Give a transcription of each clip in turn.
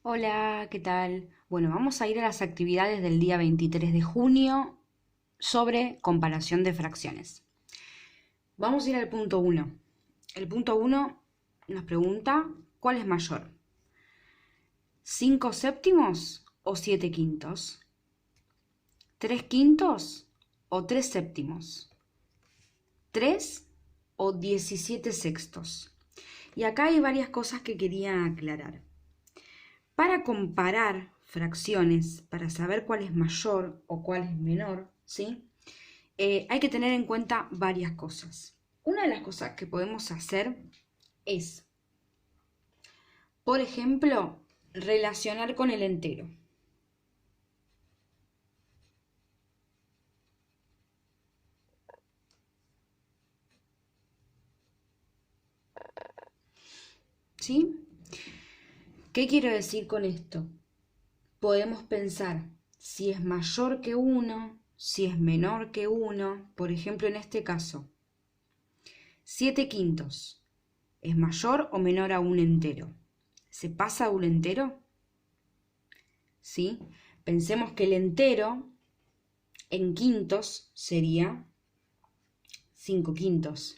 Hola, ¿qué tal? Bueno, vamos a ir a las actividades del día 23 de junio sobre comparación de fracciones. Vamos a ir al punto uno. El punto uno nos pregunta, ¿cuál es mayor? ¿5 séptimos o 7 quintos? ¿3 quintos o 3 séptimos? ¿3 o 17 sextos? Y acá hay varias cosas que quería aclarar. Para comparar fracciones, para saber cuál es mayor o cuál es menor, ¿sí? Hay que tener en cuenta varias cosas. Una de las cosas que podemos hacer es, por ejemplo, relacionar con el entero. ¿Sí? ¿Qué quiero decir con esto? Podemos pensar si es mayor que 1, si es menor que 1. Por ejemplo, en este caso, 7 quintos. ¿Es mayor o menor a un entero? ¿Se pasa a un entero? ¿Sí? Pensemos que el entero en quintos sería 5 quintos.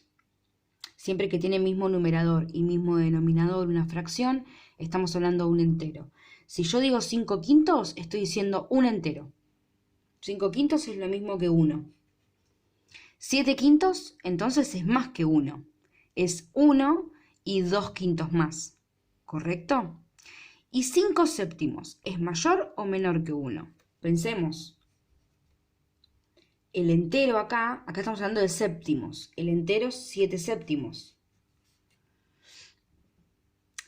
Siempre que tiene mismo numerador y mismo denominador una fracción, estamos hablando de un entero. Si yo digo 5 quintos, estoy diciendo un entero. 5 quintos es lo mismo que 1. 7 quintos, entonces es más que 1. Es 1 y 2 quintos más. ¿Correcto? ¿Y 5 séptimos es mayor o menor que 1? Pensemos. El entero acá estamos hablando de séptimos. El entero es 7 séptimos.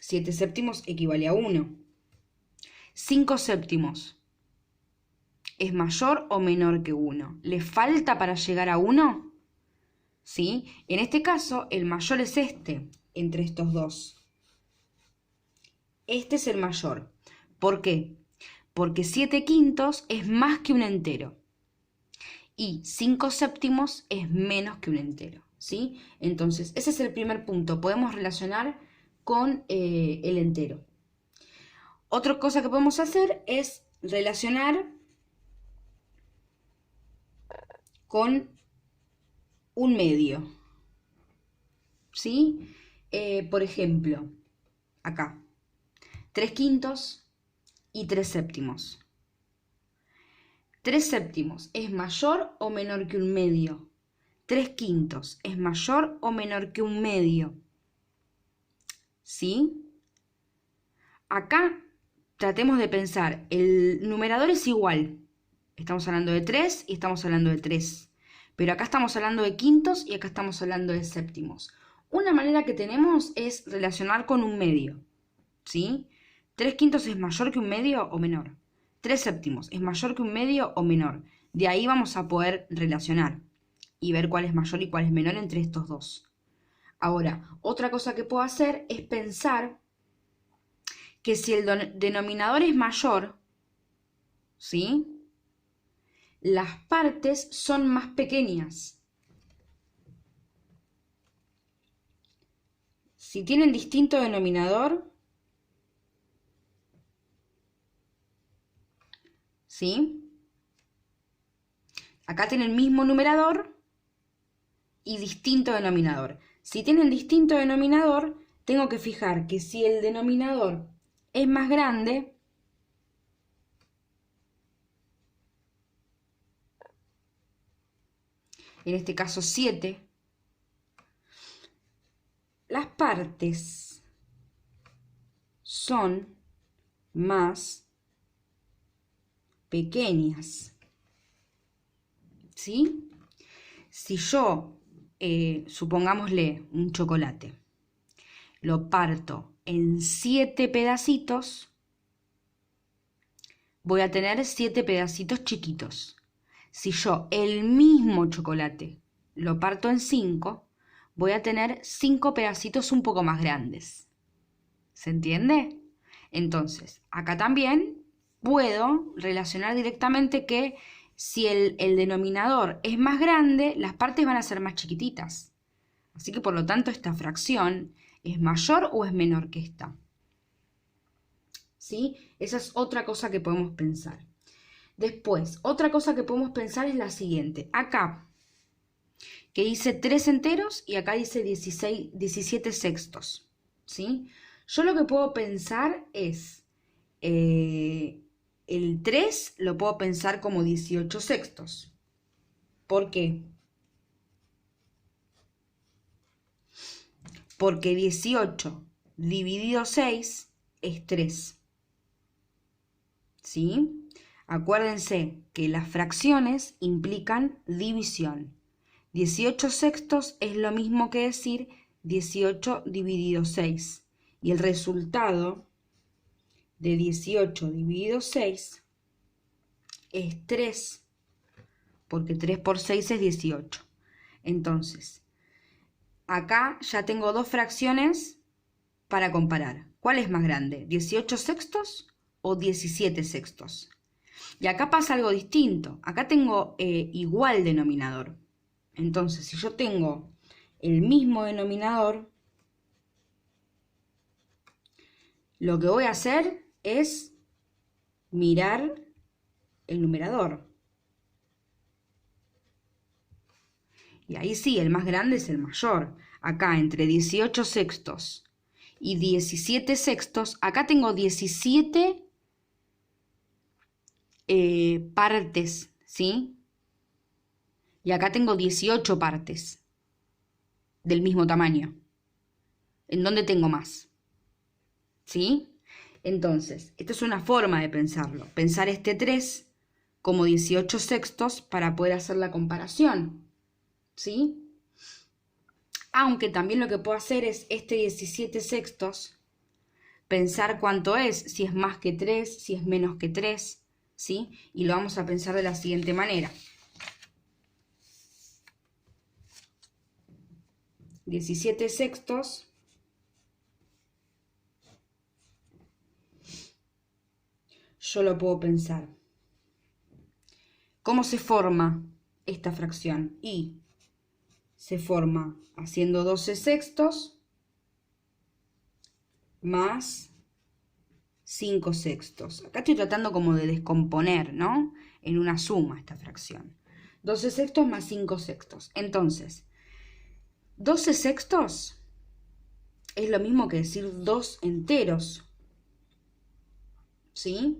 7 séptimos equivale a 1. 5 séptimos es mayor o menor que 1. ¿Le falta para llegar a 1? ¿Sí? En este caso, el mayor es este, entre estos dos. Este es el mayor. ¿Por qué? Porque 7 quintos es más que un entero. Y 5 séptimos es menos que un entero. ¿Sí? Entonces, ese es el primer punto. Podemos relacionar con el entero. Otra cosa que podemos hacer es relacionar con un medio. ¿Sí? Por ejemplo, acá, 3 quintos y 3 séptimos. 3 séptimos es mayor o menor que un medio. 3 quintos es mayor o menor que un medio. ¿Sí? Acá tratemos de pensar, el numerador es igual. Estamos hablando de 3 y estamos hablando de 3. Pero acá estamos hablando de quintos y acá estamos hablando de séptimos. Una manera que tenemos es relacionar con un medio. ¿Sí? 3 quintos es mayor que un medio o menor. 3 séptimos es mayor que un medio o menor. De ahí vamos a poder relacionar y ver cuál es mayor y cuál es menor entre estos dos. Ahora, otra cosa que puedo hacer es pensar que si el denominador es mayor, ¿sí? Las partes son más pequeñas. Si tienen distinto denominador, ¿sí? Acá tienen el mismo numerador y distinto denominador. Si tienen distinto denominador, tengo que fijar que si el denominador es más grande, en este caso 7, las partes son más pequeñas. ¿Sí? Si yo, supongámosle un chocolate, lo parto en 7 pedacitos, voy a tener 7 pedacitos chiquitos. Si yo el mismo chocolate lo parto en 5, voy a tener 5 pedacitos un poco más grandes. ¿Se entiende? Entonces, acá también puedo relacionar directamente que si el denominador es más grande, las partes van a ser más chiquititas. Así que por lo tanto esta fracción es mayor o es menor que esta. ¿sí? Esa es otra cosa que podemos pensar. Después, otra cosa que podemos pensar es la siguiente. Acá, que dice 3 enteros y acá dice 17 sextos, ¿sí? Yo lo que puedo pensar es, el 3 lo puedo pensar como 18 sextos. ¿Por qué? Porque 18 dividido 6 es 3, ¿sí? Acuérdense que las fracciones implican división. 18 sextos es lo mismo que decir 18 dividido 6. Y el resultado de 18 dividido 6 es 3, porque 3 por 6 es 18. Entonces, acá ya tengo dos fracciones para comparar. ¿Cuál es más grande? ¿18 sextos o 17 sextos? Y acá pasa algo distinto. Acá tengo igual denominador. Entonces, si yo tengo el mismo denominador, lo que voy a hacer es mirar el numerador. Y ahí sí, el más grande es el mayor. Acá entre 18 sextos y 17 sextos, acá tengo 17 partes, ¿sí? Y acá tengo 18 partes del mismo tamaño. ¿En dónde tengo más? ¿Sí? Entonces, esta es una forma de pensarlo. Pensar este 3 como 18 sextos para poder hacer la comparación. ¿Sí? Aunque también lo que puedo hacer es este 17 sextos, pensar cuánto es, si es más que 3, si es menos que 3, ¿sí? Y lo vamos a pensar de la siguiente manera. 17 sextos yo lo puedo pensar. ¿Cómo se forma esta fracción? Y se forma haciendo 12 sextos más 5 sextos. Acá estoy tratando como de descomponer, ¿no? En una suma esta fracción. 12 sextos más 5 sextos. Entonces, 12 sextos es lo mismo que decir 2 enteros. ¿Sí?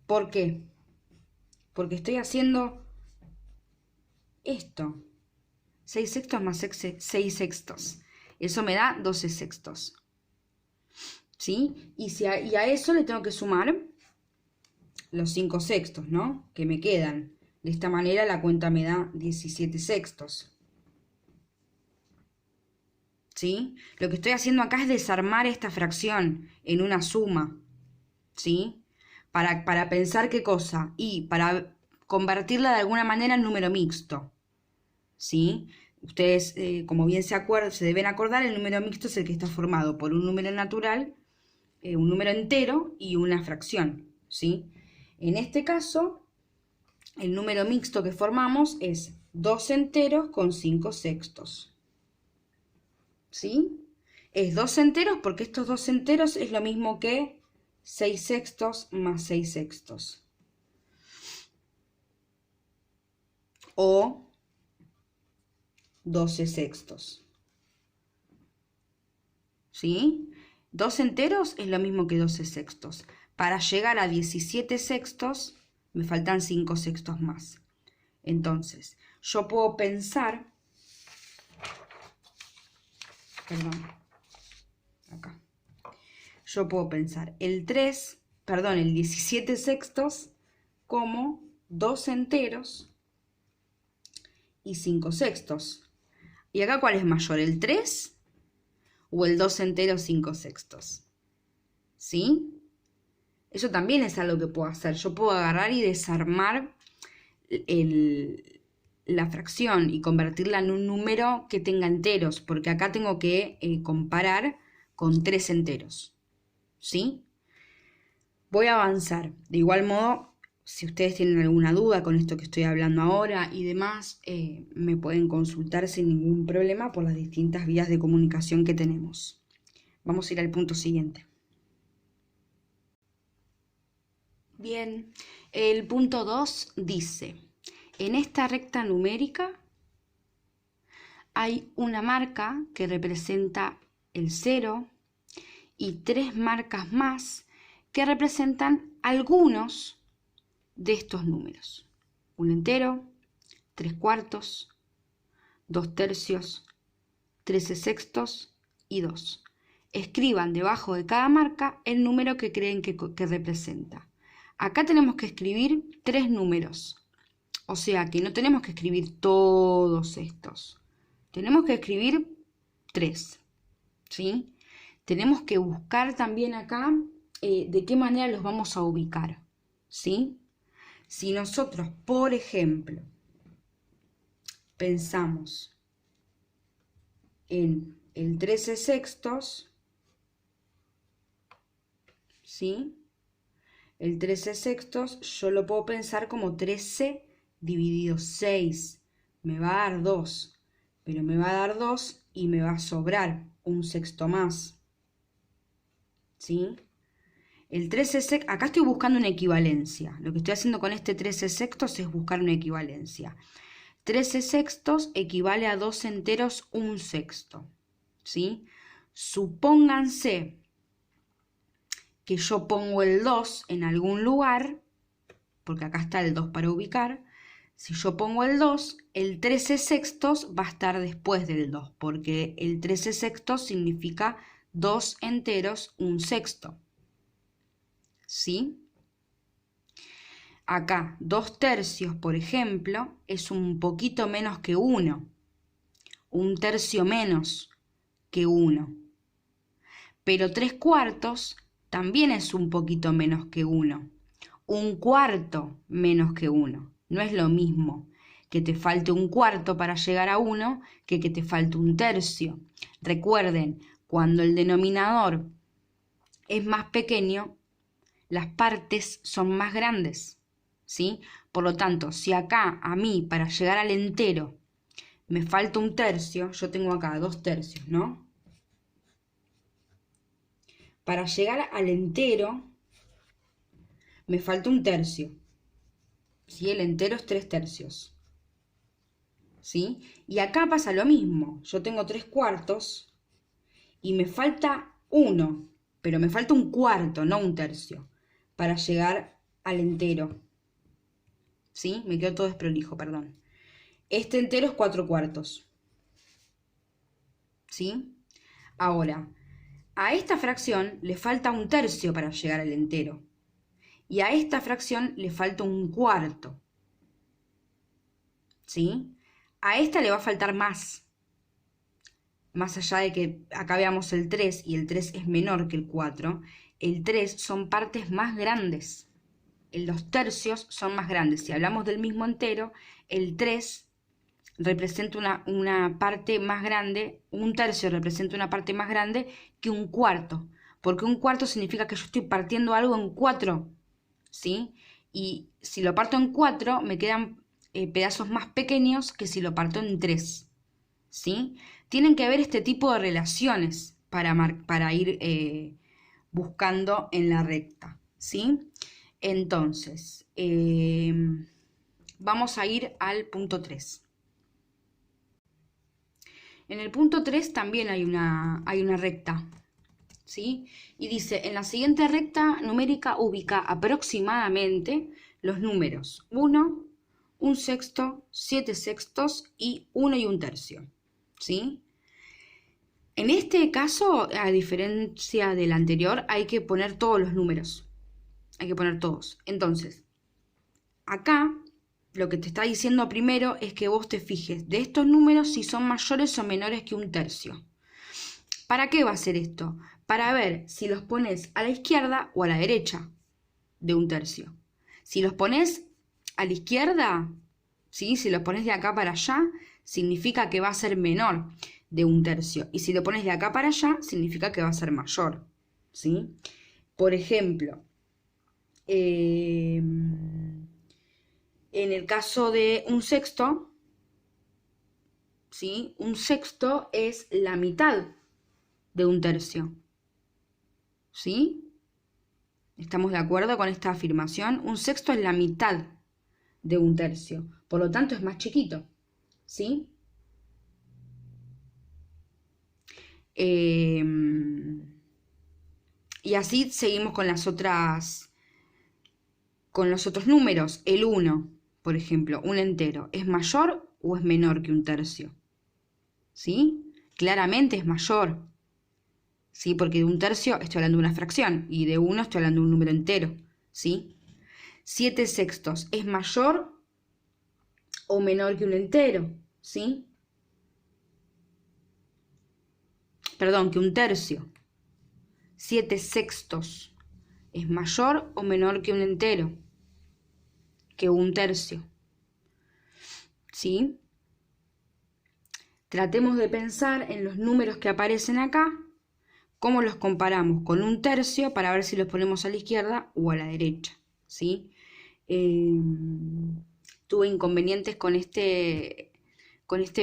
¿Por qué? Porque estoy haciendo esto. 6 sextos más 6 sextos. Eso me da 12 sextos. ¿Sí? Y a eso le tengo que sumar los 5 sextos, ¿no? Que me quedan. De esta manera la cuenta me da 17 sextos. ¿Sí? Lo que estoy haciendo acá es desarmar esta fracción en una suma. ¿Sí? Para pensar qué cosa. Y para convertirla de alguna manera en número mixto. ¿Sí? Ustedes, como bien se deben acordar, el número mixto es el que está formado por un número natural, un número entero y una fracción, ¿sí? En este caso, el número mixto que formamos es 2 enteros con 5 sextos, ¿sí? Es 2 enteros porque estos 2 enteros es lo mismo que 6 sextos más 6 sextos. O 12 sextos. ¿Sí? 2 enteros es lo mismo que 12 sextos. Para llegar a 17 sextos, me faltan 5 sextos más. Entonces, yo puedo pensar... Perdón. Acá. Yo puedo pensar el 17 sextos como 2 enteros y 5 sextos. ¿Y acá cuál es mayor, el 3 o el 2 enteros 5 sextos? ¿Sí? Eso también es algo que puedo hacer. Yo puedo agarrar y desarmar la fracción y convertirla en un número que tenga enteros, porque acá tengo que comparar con 3 enteros. ¿Sí? Voy a avanzar. De igual modo, si ustedes tienen alguna duda con esto que estoy hablando ahora y demás, me pueden consultar sin ningún problema por las distintas vías de comunicación que tenemos. Vamos a ir al punto siguiente. Bien, el punto 2 dice, en esta recta numérica hay una marca que representa el 0 y 3 marcas más que representan algunos de estos números. Un entero, 3 cuartos, 2 tercios, 13 sextos y 2. Escriban debajo de cada marca el número que creen que representa. Acá tenemos que escribir 3 números. O sea que no tenemos que escribir todos estos. Tenemos que escribir 3. ¿Sí? Tenemos que buscar también acá de qué manera los vamos a ubicar. ¿Sí? Si nosotros, por ejemplo, pensamos en el 13 sextos, ¿sí? El 13 sextos yo lo puedo pensar como 13 dividido 6. Me va a dar 2, pero me va a dar 2 y me va a sobrar un sexto más. ¿Sí? El 13 sextos, acá estoy buscando una equivalencia. Lo que estoy haciendo con este 13 sextos es buscar una equivalencia. 13 sextos equivale a 2 enteros, un sexto. ¿Sí? Supónganse que yo pongo el 2 en algún lugar, porque acá está el 2 para ubicar. Si yo pongo el 2, el 13 sextos va a estar después del 2, porque el 13 sextos significa 2 enteros, un sexto. ¿Sí? Acá, 2 tercios, por ejemplo, es un poquito menos que 1. Un tercio menos que 1. Pero 3 cuartos también es un poquito menos que 1. Un cuarto menos que 1. No es lo mismo que te falte un cuarto para llegar a 1 que te falte un tercio. Recuerden, cuando el denominador es más pequeño, las partes son más grandes, ¿sí? Por lo tanto, si acá a mí para llegar al entero me falta un tercio, yo tengo acá 2 tercios, ¿no? Para llegar al entero me falta un tercio. ¿Sí? El entero es 3 tercios. ¿Sí? Y acá pasa lo mismo. Yo tengo 3 cuartos y me falta 1, pero me falta un cuarto, no un tercio, para llegar al entero. ¿Sí? Me quedó todo desprolijo, perdón. Este entero es 4 cuartos. ¿Sí? Ahora, a esta fracción le falta un tercio para llegar al entero. Y a esta fracción le falta un cuarto. ¿Sí? A esta le va a faltar más. Más allá de que acá veamos el 3 y el 3 es menor que el 4, el 3 son partes más grandes. Los tercios son más grandes. Si hablamos del mismo entero, el 3 representa una parte más grande, un tercio representa una parte más grande que un cuarto. Porque un cuarto significa que yo estoy partiendo algo en 4, ¿sí? Y si lo parto en 4, me quedan pedazos más pequeños que si lo parto en 3, ¿sí? Tienen que haber este tipo de relaciones para ir buscando en la recta, ¿sí? Entonces, vamos a ir al punto 3. En el punto 3 también hay una recta, ¿sí? Y dice, en la siguiente recta numérica ubica aproximadamente los números 1, un sexto, 7 sextos y 1 y un tercio, ¿sí? En este caso, a diferencia del anterior, hay que poner todos los números. Hay que poner todos. Entonces, acá lo que te está diciendo primero es que vos te fijes de estos números si son mayores o menores que un tercio. ¿Para qué va a ser esto? Para ver si los pones a la izquierda o a la derecha de un tercio. Si los pones a la izquierda, ¿sí? Si los pones de acá para allá, significa que va a ser menor de un tercio. Y si lo pones de acá para allá, significa que va a ser mayor, ¿sí? Por ejemplo, en el caso de un sexto, ¿sí? Un sexto es la mitad de un tercio, ¿sí? ¿Estamos de acuerdo con esta afirmación? Un sexto es la mitad de un tercio, por lo tanto es más chiquito, ¿sí? Y así seguimos con con los otros números. El 1, por ejemplo, un entero, ¿es mayor o es menor que un tercio? ¿Sí? Claramente es mayor. ¿Sí? Porque de un tercio estoy hablando de una fracción y de 1 estoy hablando de un número entero. ¿Sí? 7 sextos, ¿es mayor o menor que un entero? ¿Sí? Perdón, que un tercio. 7 sextos, ¿es mayor o menor que un entero? Que un tercio. ¿Sí? Tratemos de pensar en los números que aparecen acá, cómo los comparamos con un tercio para ver si los ponemos a la izquierda o a la derecha. ¿Sí? Tuve inconvenientes con este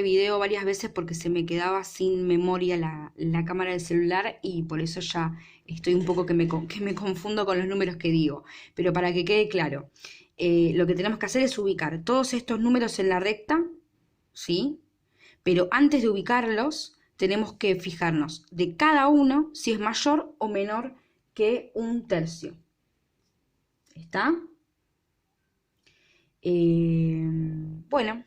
video varias veces porque se me quedaba sin memoria la cámara del celular y por eso ya estoy un poco que me confundo con los números que digo. Pero para que quede claro, lo que tenemos que hacer es ubicar todos estos números en la recta, ¿sí? Pero antes de ubicarlos, tenemos que fijarnos de cada uno si es mayor o menor que un tercio. ¿Está? Bueno,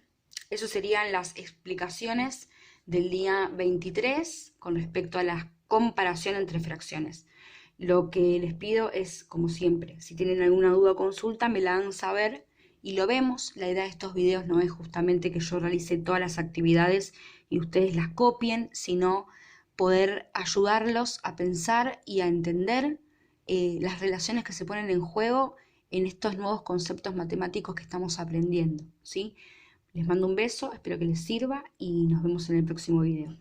eso serían las explicaciones del día 23 con respecto a la comparación entre fracciones. Lo que les pido es, como siempre, si tienen alguna duda o consulta, me la hagan saber y lo vemos. La idea de estos videos no es justamente que yo realice todas las actividades y ustedes las copien, sino poder ayudarlos a pensar y a entender las relaciones que se ponen en juego en estos nuevos conceptos matemáticos que estamos aprendiendo, ¿sí? Les mando un beso, espero que les sirva y nos vemos en el próximo video.